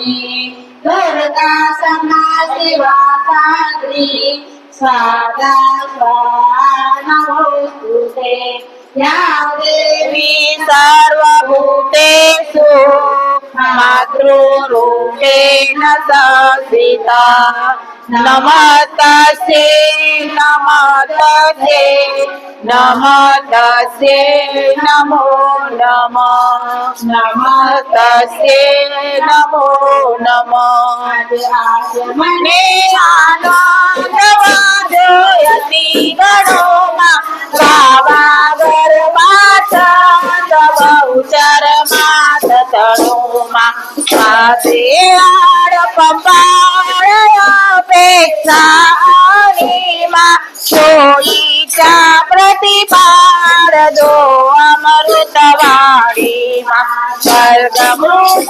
दुर्गा समा शिवा साग्री स्वाहा स्वाहा नमोस्तुते या देवी सर्वभूतेषु मातृरूपेण संस्थिता नमस्तस्यै नमस्तस्यै नमस्तस्यै नमो नमः नमस्तस्यै नमो नमः मने आनन्दवादयति गणो मा भावागर्भात् बहुचरमात् तणुमा स्वासे आडपपाणयपेक्षानिमा सोयीचा प्रतिपारदो अमृतवाणी मा स्वर्गमृत्युपाता